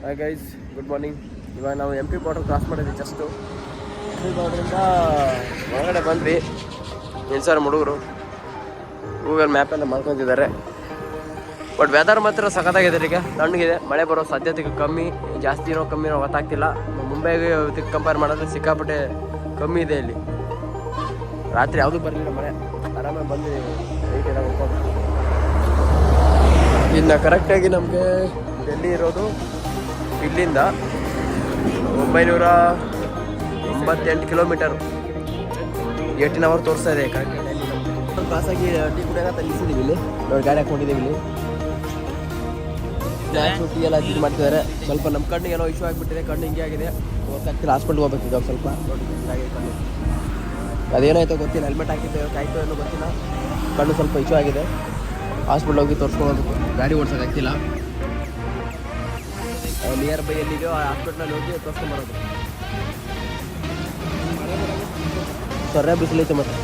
Hi guys, good morning. ಇವಾಗ ನಾವು MP border cross ಮಾಡಿದ್ವಿ. ಜಸ್ಟು MP ಬಾರ್ಡ್ರಿಂದ ಹೊರಗಡೆ ಬಂದ್ವಿ. ನಿಲ್ಸಾರ ಹುಡುಗರು ಗೂಗಲ್ ಮ್ಯಾಪೆಲ್ಲ ಮಾಡ್ಕೊತಿದ್ದಾರೆ. ಬಟ್ ವೆದರ್ ಮಾತ್ರ ಸಖತ್ತಾಗಿದೆ. ಈಗ ತಣ್ಣಗಿದೆ, ಮಳೆ ಬರೋ ಸಾಧ್ಯತೆ ಕಮ್ಮಿ, ಜಾಸ್ತಿನೋ ಕಮ್ಮಿನೋ ಗೊತ್ತಾಗ್ತಿಲ್ಲ. ಮುಂಬೈಗೆ ಇದಕ್ಕೆ ಕಂಪೇರ್ ಮಾಡಿದ್ರೆ ಸಿಕ್ಕಾಪಟ್ಟೆ ಕಮ್ಮಿ ಇದೆ ಇಲ್ಲಿ. ರಾತ್ರಿ ಯಾವುದೂ ಬರಲಿಲ್ಲ ಮಳೆ, ಆರಾಮಾಗಿ ಬಂದು ನೈಟ್ ಎಲ್ಲ ಹೋಗ್ಬೋದು. ಇನ್ನು ಕರೆಕ್ಟಾಗಿ ನಮಗೆ ಡೆಲ್ಲಿ ಇರೋದು ಇಲ್ಲಿಂದ 998 ಕಿಲೋಮೀಟರ್, 18 ಅವರ್ ತೋರಿಸ್ತಾ ಇದೆ. ಕರೆಕ್ಟಾಗಿ ಕ್ಲಾಸಾಗಿ ಟೀ ಕುಡಿಯೋಕೆ ನಿಲ್ಲಿಸಿದ್ದೀವಿ. ಇಲ್ಲಿ ನೋಡಿ ಗಾಡಿ ಹಾಕ್ಕೊಂಡಿದ್ದೀವಿ. ಇಲ್ಲಿ ಸ್ನ್ಯಾಕ್ಸು ಟೀ ಎಲ್ಲ ಇದು ಮಾಡ್ತಿದ್ದಾರೆ. ಸ್ವಲ್ಪ ನಮ್ಮ ಕಣ್ಣಿಗೆ ಏನೋ ಇಶ್ಯೂ ಆಗಿಬಿಟ್ಟಿದೆ, ಕಣ್ಣು ಹಿಂಗೆ ಆಗಿದೆ, ಗೊತ್ತಾಗ್ತಿಲ್ಲ. ಹಾಸ್ಪಿಟ್ಲ್ಗೆ ಹೋಗ್ಬೇಕು ಈಗ ಸ್ವಲ್ಪ. ನೋಡಿ ಕಣ್ಣು ಅದೇನಾಯ್ತೋ ಗೊತ್ತಿಲ್ಲ, ಹೆಲ್ಮೆಟ್ ಹಾಕಿದ್ದೆ ಆಯಿತು ಏನೋ ಗೊತ್ತಿಲ್ಲ. ಕಣ್ಣು ಸ್ವಲ್ಪ ಇಶ್ಯೂ ಆಗಿದೆ, ಹಾಸ್ಪಿಟ್ಲ್ ಹೋಗಿ ತೋರಿಸ್ಕೊಳ್ಬೇಕು. ಗಾಡಿ ಓಡಿಸೋಕ್ಕಾಗ್ತಿಲ್ಲ. ನಿಯರ್ ಬೈ ಎಲ್ಲಿದೆಯೋ ಆ ಹಾಸ್ಪಿಟ್ಲಲ್ಲಿ ಹೋಗಿ ತೋರಿಸ್ಕೊಂಬರೋದು. ಸೊರ್ರೆ ಬಿಸಿಲೈತೆ ಮತ್ತೆ.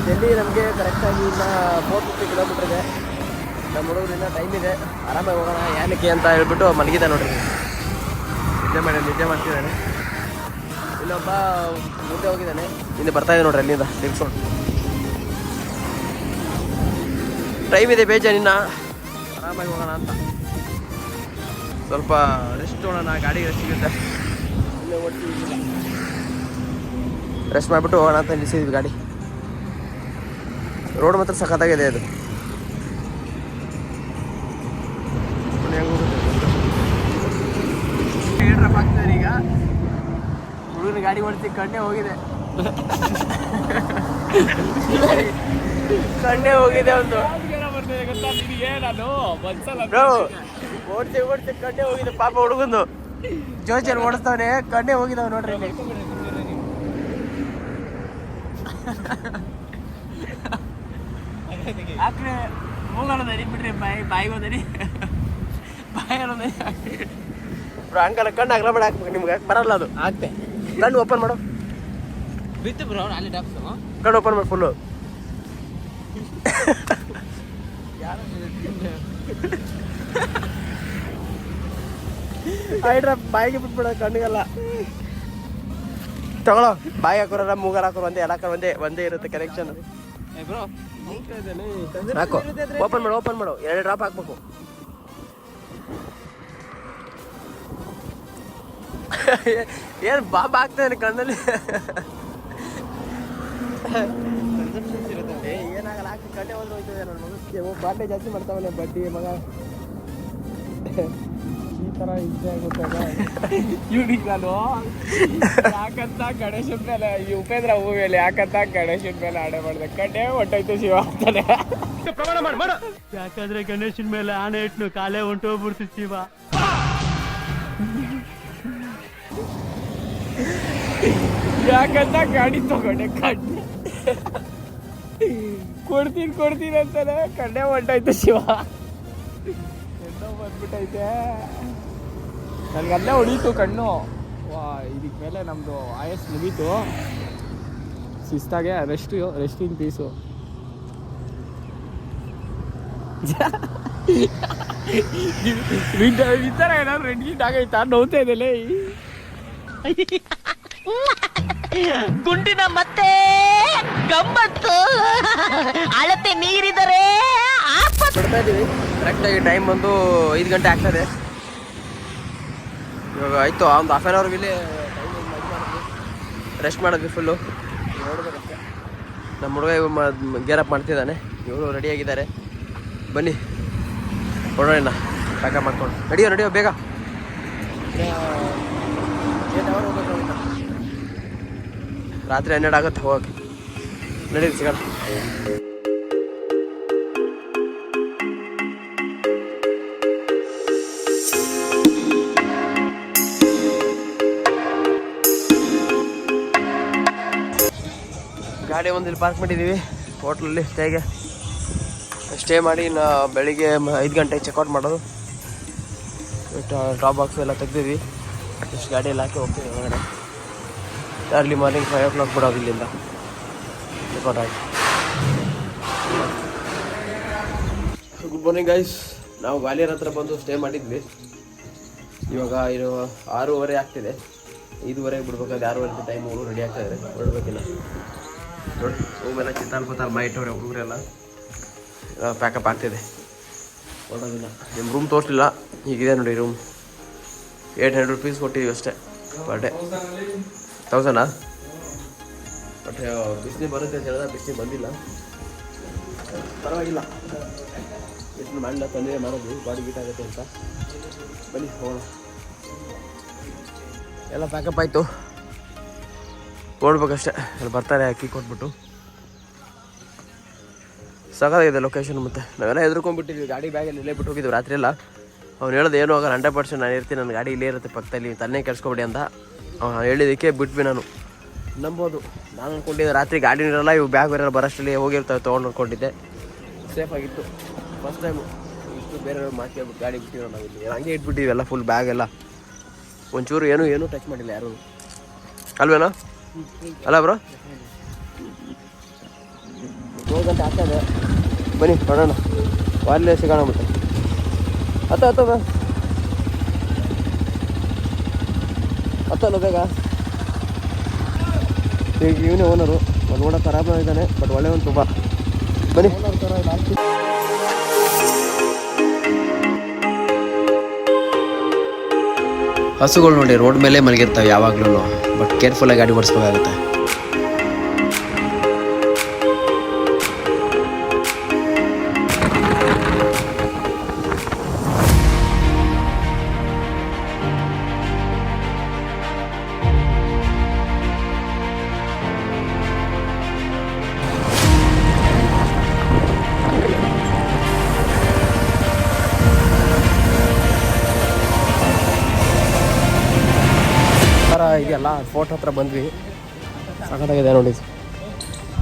ಡೆಲ್ಲಿ ನಮಗೆ ಕರೆಕ್ಟಾಗಿ ಇನ್ನು 450 ಕಿಲೋಮೀಟ್ರ್ ಇದೆ. ನಮ್ಮ ಹುಡುಗರಿಂದ ಟೈಮ್ ಇದೆ, ಆರಾಮಾಗಿ ಹೋಗೋಣ ಏನಕ್ಕೆ ಅಂತ ಹೇಳ್ಬಿಟ್ಟು ಮಲಗಿದೆ ನೋಡ್ರಿ. ನಿದ್ದೆ ಮಾಡ್ತಿದ್ದಾನೆ. ಇಲ್ಲೊಬ್ಬ ಮುಂದೆ ಹೋಗಿದ್ದಾನೆ, ಹಿಂದೆ ಬರ್ತಾಯಿದೆ ನೋಡ್ರಿ ಅಲ್ಲಿಂದ ತಿರ್ಸ್ಕೊಂಡು. ಟೈಮ್ ಇದೆ ಬೇಜಾನಿನ್ನ, ಆರಾಮಾಗಿ ಹೋಗೋಣ ಅಂತ. ಸ್ವಲ್ಪ ರೆಸ್ಟ್ ಹೋಗೋಣ, ಗಾಡಿಗೆ ರೆಸ್ಟ್ ಸಿಗುತ್ತೆ. ಇಲ್ಲೇ ಓಡ್ತೀವಿ, ರೆಸ್ಟ್ ಮಾಡಿಬಿಟ್ಟು ಹೋಗೋಣ ಅಂತ ನಿಲ್ಲಿಸಿದ್ವಿ ಗಾಡಿ. ರೋಡ್ ಮಾತ್ರ ಸಖತ್ತಾಗಿದೆ. ಅದು ಏನ್ರಪ್ಪ ಆಗ್ತದೆ ಈಗ. ಹುಡುಗನ ಗಾಡಿ ಓಡಿಸಿ ಕಣ್ಣೇ ಹೋಗಿದೆ, ಕಣ್ಣೇ ಹೋಗಿದೆ ಒಂದು. ಓಡಿಸಿ ಕಣ್ಣೇ ಹೋಗಿದೆ ಪಾಪ ಹುಡುಗಂದು. ಜೋಚಲ್ಲಿ ಓಡಿಸ್ತಾವನೆ, ಕಣ್ಣೇ ಹೋಗಿದಾವ ನೋಡ್ರಿ. ಇಲ್ಲಿ ಆಕ್ರೆ ಹೋಗೋಣದರಿ ಬಿಡ್ರಿ, ಬಾಯಿಗೆ ಹೋದರಿ, ಬಾಯಿ ಅನ್ನೋದರಿ. ಬ್ರೋ ಹಂಗಲ್ಲ, ಕಣ್ಣು ಅಗಲ ಮಾಡಿ ಹಾಕ್ಬೇಕು. ನಿಮ್ಗೆ ಬರಲ್ಲ ಅದು. ಆಗ್ತೆ ಕಣ್ಣು ಓಪನ್ ಮಾಡು. ಬಿತ್ತು ಬ್ರೋ ಅಲ್ಲಿ ಡಾಕ್ಸ್. ಕಣ್ಣು ಓಪನ್ ಮಾಡಿ ಫುಲ್ಲು. ಆಯ್ಡ್ರ ಬಾಯಿಗೆ ಬಿಟ್ಬಿಡ, ಕಣ್ಣಿಗೆಲ್ಲ ತಗೊಳ್ಳೋ. ಬಾಯಿ ಹಾಕೋರ ಮೂಗಾರ ಹಾಕೋರು ಒಂದೇ, ಎಲ್ಲ ಒಂದೇ ಇರುತ್ತೆ ಕನೆಕ್ಷನ್. ಬ್ರೋ ಹಾಕು, ಓಪನ್ ಮಾಡು. 2 ಡ್ರಾಪ್ ಹಾಕ್ಬೇಕು. ಏನು ಬಾಬಾ ಆಗ್ತಾನೆ ಕಣ್ಣಲ್ಲಿ. ಏನಾಗಲ್ಲ, ಹಾಕಿ ಕಣ್ಣೆ ಹೋದ್ರೆ ಹೋಯ್ತದೆ. ನನ್ನ ಮಗಕ್ಕೆ ಬಾಂಡೆ ಜಾಸ್ತಿ ಮಾಡ್ತಾವಲ್ಲ ಬಡ್ಡಿ ಮಗ. ಈ ಥರ ಇದ್ದೇ ಆಗುತ್ತಲ್ಲ ಇವ್ನಿಗೆ. ನಾನು ಯಾಕಂತ ಗಣೇಶನ ಮೇಲೆ, ಈ ಉಪೇಂದ್ರ ಹೂ ಮೇಲೆ ಯಾಕಂತ ಗಣೇಶನ ಮೇಲೆ ಆಣೆ ಮಾಡಿದೆ. ಕಣ್ಣೆ ಹೊಂಟೋಯ್ತು ಶಿವ ಅಂತಾನೆ. ಯಾಕಂದ್ರೆ ಗಣೇಶನ ಮೇಲೆ ಆಣೆ ಇಟ್ಟು ಕಾಲೇ ಹೊಂಟೋಗ್ಬಿಡ್ತು ಶಿವ. ಯಾಕಂತ ಗಾಡಿ ತಗೊಂಡೆ, ಕಣ್ಣೆ ಕೊಡ್ತೀನಿ ಅಂತಾನೆ. ಕಣ್ಣೆ ಹೊಂಟೋಯ್ತು ಶಿವ. ಎಲ್ಲೋ ಬಂದ್ಬಿಟ್ಟೈತೆ ನನಗೆ. ಅಲ್ಲೇ ಹೊಡೀತು ಕಣ್ಣು. ಇದಕ್ಕೆ ಮೇಲೆ ನಮ್ಮದು ಆಯಸ್ ಮುಗೀತು. ಶಿಸ್ತಾಗೆ ರೆಸ್ಟ್ ಇನ್ ಪೀಸು. ಈ ಥರ ಏನಾದ್ರು ರೆಡ್ ಗೀಟ್ ಆಗೈತಾ? ನೋಡ್ತಾ ಇದ್ದಲೇ ಗುಂಡಿನ ಮತ್ತೆ ಗಮ್ಮತ್ತು. ಅಳತೆ ಮೀರಿದರೆ ಬಿಡ್ತಾ ಇದ್ದೀವಿ. ಕರೆಕ್ಟಾಗಿ ಟೈಮ್ ಬಂದು 5 ಗಂಟೆ ಆಗ್ತದೆ. ಇವಾಗ ಆಯಿತು, ಒಂದು ಹಾಫ್ ಆನ್ ಅವರ್ ಇಲ್ಲಿ ರೆಸ್ಟ್ ಮಾಡಿದ್ವಿ ಫುಲ್ಲು. ನೋಡ್ಬೇಕಷ್ಟೆ. ನಮ್ಮ ಹುಡುಗ ಗೇರಪ್ ಮಾಡ್ತಿದ್ದಾನೆ, ಇವರು ರೆಡಿಯಾಗಿದ್ದಾರೆ. ಬನ್ನಿ ಹೊರಡೋಣ, ಪ್ಯಾಕಪ್ ಮಾಡ್ಕೊಂಡು. ನಡಿಯೋ ಬೇಗ. 8 ಅವರ್ ಹೋಗ್ಬೇಕು. ರಾತ್ರಿ 12 ಆಗುತ್ತೆ ಹೋಗಕ್ಕೆ. ನಡೀರಿ ಸಿಗೋಣ. ಗಾಡಿ ಒಂದು ಇಲ್ಲಿ ಪಾರ್ಕ್ ಮಾಡಿದ್ದೀವಿ ಹೋಟ್ಲಲ್ಲಿ. ಸ್ಟೇ ಮಾಡಿ ಇನ್ನು ಬೆಳಿಗ್ಗೆ 5 ಗಂಟೆಗೆ ಚೆಕ್ಔಟ್ ಮಾಡೋದು. ಟಾಪ್ ಬಾಕ್ಸ್ ಎಲ್ಲ ತೆಗ್ದಿದ್ವಿ. ಇಷ್ಟು ಗಾಡಿಯಲ್ಲಿ ಹಾಕಿ ಹೋಗ್ತೀವಿ ಹೊರಗಡೆ. ಅರ್ಲಿ ಮಾರ್ನಿಂಗ್ 5 o'clock ಬಿಡೋದು ಇಲ್ಲಿಂದ ರೆಕಾರ್ಡ್. Good morning guys. ನಾವು ಗ್ವಾಲಿಯರ್ ಹತ್ರ ಬಂದು ಸ್ಟೇ ಮಾಡಿದ್ವಿ. ಇವಾಗ 6:30 ಆಗ್ತಿದೆ. 5:30 ಬಿಡ್ಬೇಕಾದ್ರೆ 6:30 ಟೈಮ್ ಅವರು ರೆಡಿ ಆಗ್ತಾಯಿದ್ದಾರೆ, ಹೊರಡ್ಬೇಕಿಲ್ಲ. ನೋಡಿ ರೂಮೆಲ್ಲ ಚಿತ್ತಾಲ್ ಮೈಟವ್ರೆ ಒಬ್ಬೊಬ್ಬರೆಲ್ಲ ಪ್ಯಾಕಪ್ ಆಗ್ತಿದೆ, ಹೊರಡೋದಿಲ್ಲ. ನಿಮ್ಮ ರೂಮ್ ತೋರಿಸಲಿಲ್ಲ, ಹೀಗಿದೆ ನೋಡಿ ರೂಮ್. 800 rupees ಕೊಟ್ಟಿದ್ದೀವಿ ಅಷ್ಟೇ ಪರ್ ಡೇ. 1000 ಬಟ್ ಬಿಸಿಲು ಬರುತ್ತೆ ಅಂತ ಹೇಳಿದ್ರೆ ಬಿಸಿಲು ಬಂದಿಲ್ಲ, ಪರವಾಗಿಲ್ಲ. ಬಿಸಿಲು ಮಾಡಿಲ್ಲ, ತಂದೆ ಮಾಡೋದು ಬಾಡಿ ಗೀಟ್ ಆಗುತ್ತೆ ಅಂತ. ಬನ್ನಿ ಹೋಗೋಣ. ಎಲ್ಲ ಪ್ಯಾಕಪ್ ಆಯಿತು, ಓಡ್ಬೇಕಷ್ಟೆ. ಅಲ್ಲಿ ಬರ್ತಾರೆ ಅಕ್ಕಿ ಕೊಟ್ಬಿಟ್ಟು. ಸಗದಾಗಿದೆ ಲೊಕೇಶನ್. ಮತ್ತು ನಾವೆಲ್ಲ ಹೆದರ್ಕೊಂಡ್ಬಿಟ್ಟಿದ್ವಿ, ಗಾಡಿ ಬ್ಯಾಗಲ್ಲಿ ಇಲ್ಲೇ ಬಿಟ್ಟು ಹೋಗಿದ್ವಿ ರಾತ್ರಿ ಎಲ್ಲ. ಅವ್ನು ಹೇಳೋದು ಏನೂ ಆಗಲ್ಲ, 100% ನಾನು ಇರ್ತೀನಿ, ನನ್ನ ಗಾಡಿ ಇಲ್ಲೇ ಇರುತ್ತೆ ಪಕ್ಕದಲ್ಲಿ, ತನ್ನೇ ಕೆಡ್ಸ್ಕೊಬೇಡಿ ಅಂತ ಅವ್ನು ಹೇಳಿದ್ದಕ್ಕೆ ಬಿಟ್ವಿ. ನಾನು ನಂಬೋದು, ನಾನು ಅಂದ್ಕೊಂಡಿದ್ದೆ ರಾತ್ರಿ ಗಾಡಿ ಇರಲ್ಲ, ಇವು ಬ್ಯಾಗ್ ಇರಲ್ಲ, ಬರೋಷ್ಟರಲ್ಲಿ ಹೋಗಿರ್ತಾವೆ ತೊಗೊಂಡು ಅಂದ್ಕೊಂಡಿದ್ದೆ. ಸೇಫಾಗಿತ್ತು. ಫಸ್ಟ್ ಟೈಮು ಇಷ್ಟು ಬೇರೆಯವ್ರು ಮಾತಾಡ್ಬಿಟ್ಟು ಗಾಡಿ ಬಿಟ್ಟಿರೋ ನಾವು ಇಲ್ಲಿ ಹಂಗೆ ಇಟ್ಬಿಟ್ಟಿವಿ ಎಲ್ಲ ಫುಲ್ ಬ್ಯಾಗ್ ಎಲ್ಲ. ಒಂಚೂರು ಏನೂ ಟಚ್ ಮಾಡಿಲ್ಲ ಯಾರು, ಅಲ್ವೇನೋ? ಅಲ್ಲ ಬ್ರೋ, ಹೋಗಂತ ಆಗ್ತದೆ. ಬನ್ನಿ ನೋಡೋಣ, ವಾರಲ್ಲೇ ಸಿಗೋಣ. ಮತ್ತೆ ಹತ್ತಲ್ಲ ಬೇಗ. ಈಗ ಇವನೇ ಓನರು, ಅವ್ನು ನೋಡೋ ಖರಾಬ್ ಇದ್ದಾನೆ, ಬಟ್ ಒಳ್ಳೆಯವನು ತುಂಬ. ಬನ್ನಿ. ಹಸುಗಳು ನೋಡಿ ರೋಡ್ ಮೇಲೆ ಮಲಗಿರ್ತಾವೆ ಯಾವಾಗಲೂ, ಬಟ್ ಕೇರ್ಫುಲ್ಲಾಗಿ ಗಾಡಿ ಓಡಿಸ್ಬೇಕಾಗುತ್ತೆ. ಇದೆಯಲ್ಲ ಫೋರ್ಟ್ ಹತ್ರ ಬಂದ್ವಿ. ಸಖತ್ತಾಗಿದೆ ನೋಡಿ,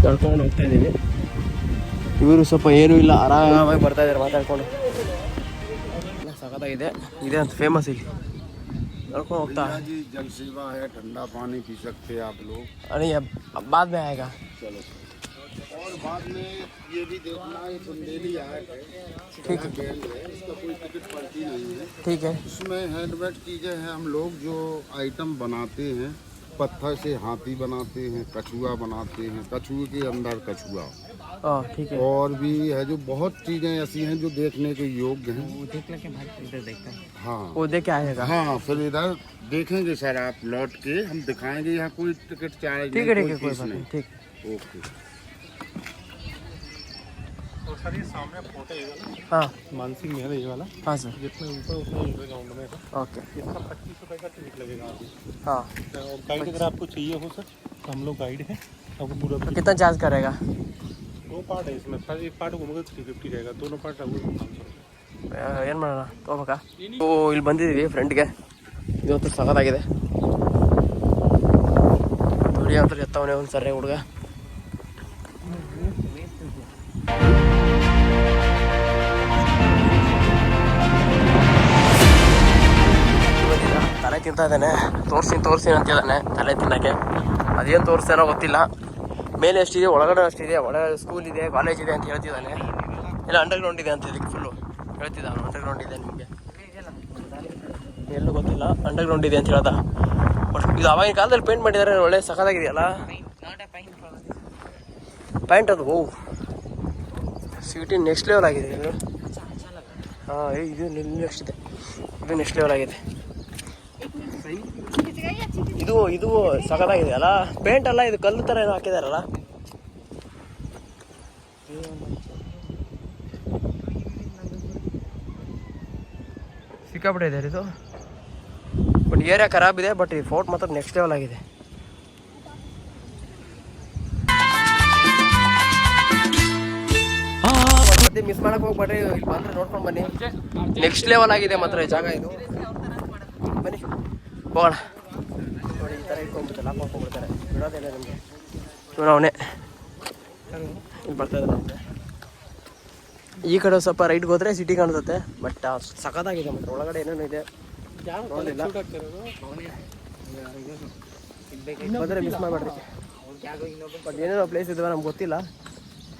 ನಡ್ಕೊಂಡು ಹೋಗ್ತಾ ಇದ್ದೀವಿ. ಇವರು ಸ್ವಲ್ಪ ಏನೂ ಇಲ್ಲ, ಆರಾಮಾಗಿ ಬರ್ತಾ ಇದ್ದಾರೆ ಮಾತಾಡ್ಕೊಂಡು. ಸಖತ್ತಾಗಿದೆ, ಇದೆ ಅಂತ ಫೇಮಸ್ ಇಲ್ಲಿ. ನಡ್ಕೊಂಡು ಹೋಗ್ತಾ जल सेवा है, ठंडा पानी पी सकते हैं आप लोग। अरे अब बाद में आएगा, चलो। और बाद में ये भी देखना है, बुंदेली आर्ट है, ठीक है, गेंद है, इसका कोई टिकट पड़ती नहीं है। ठीक है। इसमें हैंडमेड चीज़ें हैं, हम लोग जो आइटम बनाते हैं, पत्थर से हाथी बनाते हैं, कछुआ बनाते हैं, कछुए के अंदर कछुआ, ठीक है। और भी है जो बहुत चीज़ें ऐसी हैं जो देखने के योग्य हैं। हाँ वो देख के आएगा। हाँ, फिर इधर देखेंगे सर, आप लौट के हम दिखाएंगे। यहाँ कोई टिकट चार्ज ठीक है, ठीक है, कोई बात नहीं, ठीक। ओके। और सर ये सामने फोटो है वाला, हाँ मानसिंह महल ये वाला, हाँ सर, जितने ऊपर उतना ऊपर ग्राउंड में है। ओके। इसका 25 रुपये का टिकट लगेगा अभी। हाँ, और गाइड अगर आपको चाहिए हो सर, तो हम लोग गाइड हैं, आपको पूरा तो कितना चार्ज करेगा? 2 पार्ट है इसमें, सर एक पार्ट घूमोगे 350 रहेगा, दोनों पार्ट रहेगा 500 रुपये। ಏನು ಮಾಡೋಣ, ತೊಗೋಬೇಕಾ? ಇಲ್ಲಿ ಬಂದಿದ್ದೀವಿ ಫ್ರೆಂಡ್ಗೆ. ಇವತ್ತು ಸಖತ್ತಾಗಿದೆ ನೋಡಿ. ಅಂತ ಎತ್ತವನೇ ಒಂದು ಸರ್ರೆ ಹುಡುಗ. ತಲೆ ತಿಂತಾ ಇದ್ದಾನೆ, ತೋರಿಸಿ ಅಂತಿದ್ದಾನೆ ತಲೆ ತಿನ್ನೋಕ್ಕೆ. ಅದೇನು ತೋರಿಸ್ತಾನೋ ಗೊತ್ತಿಲ್ಲ. ಮೇಲೆ ಎಷ್ಟಿದೆ, ಒಳಗಡೆ ಅಷ್ಟಿದೆ, ಒಳಗಡೆ ಸ್ಕೂಲ್ ಇದೆ, ಕಾಲೇಜ್ ಇದೆ ಅಂತ ಹೇಳ್ತಿದ್ದಾನೆ. ಇಲ್ಲ ಅಂಡರ್ಗ್ರೌಂಡ್ ಇದೆ ಅಂತ ಇದಕ್ಕೆ ಫುಲ್ಲು ಹೇಳ್ತಿದ್ದ ಅವನು. ಅಂಡರ್ಗ್ರೌಂಡ್ ಇದೆ ನಿಮಗೆ ಎಲ್ಲೂ ಗೊತ್ತಿಲ್ಲ, ಅಂಡರ್ಗ್ರೌಂಡ್ ಇದೆ ಅಂತ ಹೇಳ್ದ. ಬಟ್ ಇದು ಆವಾಗಿನ ಕಾಲದಲ್ಲಿ ಪೇಂಟ್ ಮಾಡಿದ್ದಾರೆ, ಒಳ್ಳೆ ಸಖತ್ತಾಗಿದೆಯಲ್ಲ ಪೇಂಟ್. ಅದು ಓ ಸಿಟಿ ನೆಕ್ಸ್ಟ್ ಲೆವೆಲ್ ಆಗಿದೆ ಇದು. ಹಾಂ, ಇದು ನೆಕ್ಸ್ಟ್ ಇದೆ, ಇದು ನೆಕ್ಸ್ಟ್ ಲೆವೆಲ್ ಆಗಿದೆ. ಇದು ಸಖತ್ತಾಗಿದೆ ಅಲ್ಲ, ಪೇಂಟ್ ಅಲ್ಲ, ಇದು ಕಲ್ಲು ಥರ ಏನೋ ಹಾಕಿದಾರಲ್ಲ. ಸಿಕ್ಕಾಬಿಟ್ಟೆ ಇದೆ ಇದು. ಬಟ್ ಏರಿಯಾ ಖರಾಬ್ ಇದೆ, ಬಟ್ ಈ ಫೋರ್ಟ್ ಮಾತ್ರ ನೆಕ್ಸ್ಟ್ ಲೆವೆಲ್ ಆಗಿದೆ. ಮತ್ತೆ ಮಿಸ್ ಮಾಡಕ್ಕೆ ಹೋಗ್ಬೇಡ್ರಿ, ಇಲ್ಲಿ ಬಂದರೆ ನೋಡ್ಕೊಂಡು ಬನ್ನಿ. ನೆಕ್ಸ್ಟ್ ಲೆವೆಲ್ ಆಗಿದೆ ಮಾತ್ರ ಈ ಜಾಗ ಇದು. ಬನ್ನಿ ಹೋಗೋಣ. ನೋಡಿ ಈ ಥರ ಇಟ್ಕೊಂಡ್ಬಿಡ್ತಾರೆ, ಲಾಕ್ ಮಾಡ್ಕೊಂಡ್ಬಿಡ್ತಾರೆ, ಬಿಡೋದಿಲ್ಲ ನಿಮಗೆ. ಇವನು ಅವನೇ ಇಲ್ಲಿ ಬರ್ತಾ ಇದ್ದಾರೆ ನಮಗೆ. ಈ ಕಡೆ ಸ್ವಲ್ಪ ರೈಟ್ಗೆ ಹೋದರೆ ಸಿಟಿ ಕಾಣಿಸುತ್ತೆ, ಬಟ್ ಸಖತ್ತಾಗಿದೆ. ಮತ್ತು ಒಳಗಡೆ ಏನೇನು ಇದೆ ಬಂದರೆ ಮಿಸ್ ಮಾಡಬೇಡ್ರಿ. ಬಟ್ ಏನೇನೋ ಪ್ಲೇಸ್ ಇದಾವೆ ನಮ್ಗೆ ಗೊತ್ತಿಲ್ಲ.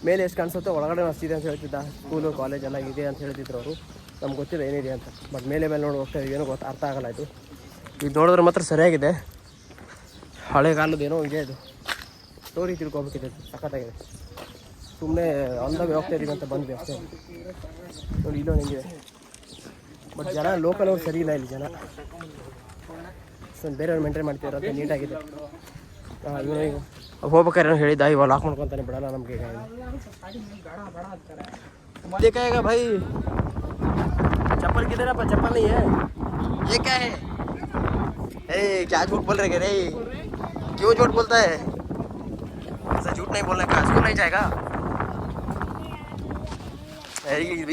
ಮೇಲೆ ಎಷ್ಟು ಕಾಣಿಸುತ್ತೋ ಒಳಗಡೆ ಅಷ್ಟಿದೆ ಅಂತ ಹೇಳ್ತಿದ್ದ. ಸ್ಕೂಲು ಕಾಲೇಜ್ ಎಲ್ಲ ಇದೆ ಅಂತ ಹೇಳ್ತಿದ್ರು ಅವರು. ನಮ್ಗೆ ಗೊತ್ತಿಲ್ಲ ಏನಿದೆ ಅಂತ. ಬಟ್ ಮೇಲೆ ನೋಡಿ ಹೋಗ್ತಾ ಇದ್ದೀವಿ, ಏನೋ ಅರ್ಥ ಆಗಲ್ಲ ಇದು. ಇದು ನೋಡಿದ್ರೆ ಮಾತ್ರ ಸರಿಯಾಗಿದೆ. ಹಳೆ ಕಾಲದ ಏನೋ ಇದೆ ಇದು. ಸ್ಟೋರಿ ತಿಳ್ಕೊಬೇಕಿದೆ, ಸಖತ್ತಾಗಿದೆ. ಸುಮ್ಮನೆ ಅಂದಾಗ ಹೋಗ್ತಾ ಇದೀವಿ ಅಂತ ಬಂದ್ವಿ ಅಷ್ಟೇ. ನೋಡಿ ಇಲ್ಲೋ ಹೆಂಗಿದೆ. ಬಟ್ ಜನ ಲೋಕಲ್ ಅವ್ರು ಸರಿ ಇಲ್ಲ ಇಲ್ಲಿ ಜನ. ಸ್ವಲ್ಪ ಬೇರೆಯವ್ರು ಮೇಂಟೈನ್ ಮಾಡ್ತಿದ್ರು ಅಂತ ನೀಟಾಗಿದೆ. ಇವನು ಈಗ ಹೋಗ್ಬೇಕಾದ್ರೆ ಏನೋ ಹೇಳಿದ್ದ, ಇವಾಗ ಲಾಕ್ ಮಾಡ್ಕೊತಾನೆ, ಬಿಡಲ್ಲ ನಮಗೆ. देखेगा भाई चप्पल किधर है? चप्पल नहीं है, ये क्या है? ए क्या झूठ बोल रहे रे? क्यों झूठ बोलता है? ऐसा झूठ नहीं बोलने का, स्कूल नहीं जाएगा?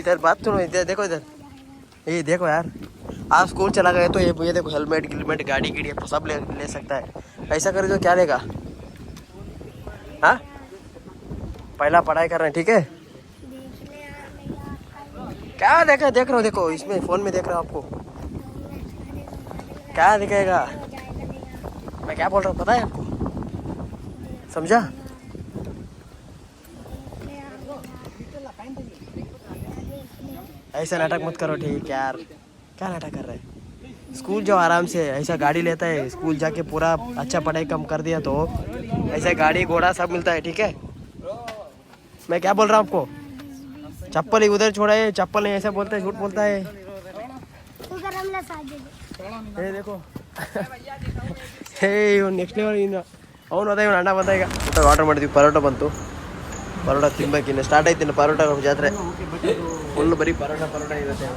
इधर बात सुनो, इधर देखो, इधर ये देखो यार. आप स्कूल चला गए तो ये देखो हेलमेट गिलमेट गाड़ी गिड़ी सब ले सकता है. ऐसा करे तो क्या लेगा? हाँ, पहला पढ़ाई कर रहे हैं, ठीक है? क्या देख रहे हो? देखो इसमें फोन में देख रहा हूँ आपको. क्या दिखेगा? मैं क्या बोल रहा हूँ पता है आपको? समझा? ऐसा नाटक मत करो, ठीक यार. क्या नाटक कर रहे हैं? स्कूल जाओ आराम से. ऐसा गाड़ी लेता है, स्कूल जाके पूरा अच्छा पढ़ाई कम कर दिया तो ऐसा गाड़ी घोड़ा सब मिलता है, ठीक है? मैं क्या बोल रहा हूँ आपको? चप्पल ही उधर छोड़ा है, चप्पल नहीं, ऐसा बोलता है, झूठ बोलता है. ये देखो ನೆಕ್ಸ್ಟ್ ಲೆವೆಲ್. ಇನ್ನು ಅವನು ಅದ ಇವನು ಅಣ್ಣ ಬಂದ. ಈಗ ಊಟ ಆರ್ಡರ್ ಮಾಡಿದ್ವಿ, ಪರೋಟ ಬಂತು. ಪರೋಟ ತಿನ್ಬೇಕಿನ್ನು ಸ್ಟಾರ್ಟ್ ಆಯ್ತು. ಇನ್ನು ಪರೋಟ ಜಾತ್ರೆ ಫುಲ್ ಬರೀ ಪರೋಟ ಇರುತ್ತೆ.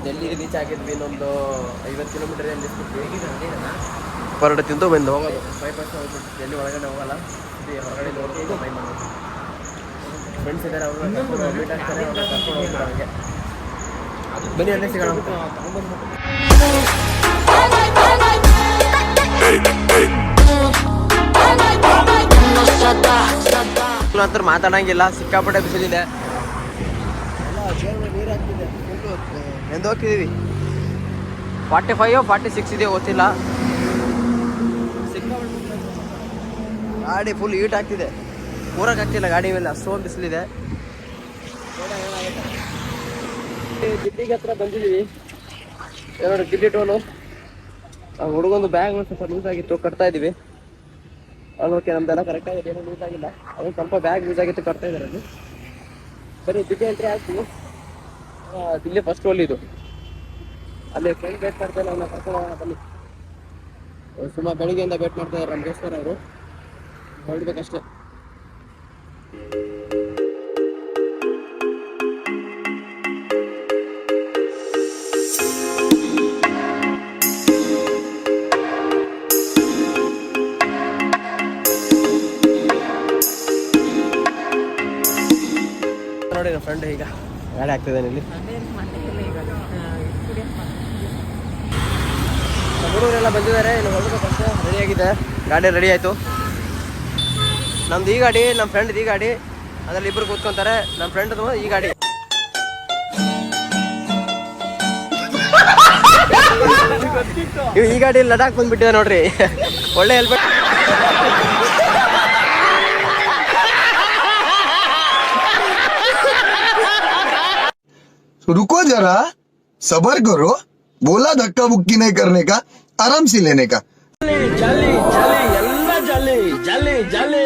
ಡೆಲ್ಲಿ ರೀಚ್ ಆಗಿದ್ವಿ, ಇನ್ನೊಂದು 50 ಕಿಲೋಮೀಟರ್ ಪರೋಟ ತಿಂದು ಬಂದು ಹೋಗೋದು. 5% ಹೋಗ್ಬಿಟ್ಟು ಡೆಲ್ಲಿ ಒಳಗಡೆ ಹೋಗಲ್ಲ, ಹೊರಗಡೆ ನೋಡ್ಕೊಂಡು ಬೈ ಮಾಡೋದು. ಫ್ರೆಂಡ್ಸ್ ಇದ್ದಾರೆ, ಅವರು ಮೀಟ್ ಆಗ್ತಾರೆ, ಅವ್ರನ್ನ ಕರ್ಕೊಂಡು ಹೋಗ್ತಾರೆ. ಅವ್ರಿಗೆ ಬನ್ನಿ ಅಲ್ಲೇ ಸಿಗೋಣ. ಅಂತೂ ಮಾತಾಡಂಗಿಲ್ಲ, ಸಿಕ್ಕಾಪಟ್ಟೆ ಬಿಸಿಲಿದೆ. ನೀರು ಹಾಕ್ತಿದೆ, ಎಂದು ಹೋಗ್ತಿದ್ದೀವಿ. 45 46 ಇದೆ, ಗೊತ್ತಿಲ್ಲ. ಗಾಡಿ ಫುಲ್ ಹೀಟ್ ಆಗ್ತಿದೆ, ಕೂರಕ್ಕಾಗ್ತಿಲ್ಲ ಗಾಡಿ ಮೇಲೆ, ಅಷ್ಟೊಂದು ಬಿಸಿಲಿದೆ. ಗಿಡ್ಡಿಗೆ ಹತ್ರ ಬಂದಿದ್ದೀವಿ. ಎರಡು ಗಿಡ್ಡಿ ಟೋಲು. ಹುಡುಗೊಂದು ಬ್ಯಾಗ್ ಸ್ವಲ್ಪ ಲೂಸ್ ಆಗಿತ್ತು, ಕಟ್ತಾ ಇದ್ದೀವಿ. ಓಕೆ, ನಮ್ದೆಲ್ಲ ಕರೆಕ್ಟಾಗಿದೆ, ಏನೂ ಲೂಸ್ ಆಗಿಲ್ಲ. ಅದು ಸ್ವಲ್ಪ ಬ್ಯಾಗ್ ಲೂಸ್ ಆಗಿತ್ತು, ಕಟ್ತಾ ಇದ್ದಾರೆ ಅಲ್ಲಿ. ಬರೀ ಗಿಡ್ಡಿ ಎಂಟ್ರಿ ಆಗ್ತೀವಿ. ಇಲ್ಲಿ ಫಸ್ಟ್ ಹೋಲ್ ಇದು. ಅಲ್ಲಿ ಫ್ರೆಂಡ್ ವೇಟ್ ಮಾಡ್ತಾರೆ, ಅವನ್ನ ಕರ್ಕೊಂಡು ಹೋಗೋಣ ಬನ್ನಿ. ಸುಮಾರು ಬೆಳಿಗ್ಗೆಯಿಂದ ವೇಟ್ ಮಾಡ್ತಾ ಇದ್ದಾರೆ ನಮಗೋಸ್ಕರ. ಅವರು ಹೊರಡ್ಬೇಕಷ್ಟೇ. ನೋಡಿ ನಮ್ಮ ಫ್ರೆಂಡ್ ಈಗ ಗಾಡಿ ಆಗ್ತಿದ್ದಾನೆ ಇಲ್ಲಿ. ಹುಡುಗರೆಲ್ಲ ಬಂದಿದ್ದಾರೆ, ಇನ್ನು ಹೊರಡ್ಬೇಕಷ್ಟೇ. ರೆಡಿಯಾಗಿದೆ, ಗಾಡಿ ರೆಡಿ ಆಯಿತು. ನಮ್ದು ಈ ಗಾಡಿ, ನಮ್ಮ ಫ್ರೆಂಡ್ ಈ ಗಾಡಿ, ಅದರಲ್ಲಿ ಇಬ್ಬರು ಕೂತ್ಕೊಂತಾರೆ. ನಮ್ಮ ಫ್ರೆಂಡ್ದು ಈ ಗಾಡಿ. ಈ ಗಾಡಿ ಲಡಾಖ್ ಬಂದ್ಬಿಟ್ಟಿದೆ ನೋಡ್ರಿ. ಒಳ್ಳೆ ಹೆಲ್ಮೆಟ್. रुको जरा, सबर करो. बोला धक्का बुक्की नहीं करने का, आराम से लेने का. ಜಾಲಿ ಜಾಲಿ ಎಲ್ಲ ಜಾಲಿ ಜಾಲಿ ಜಾಲಿ.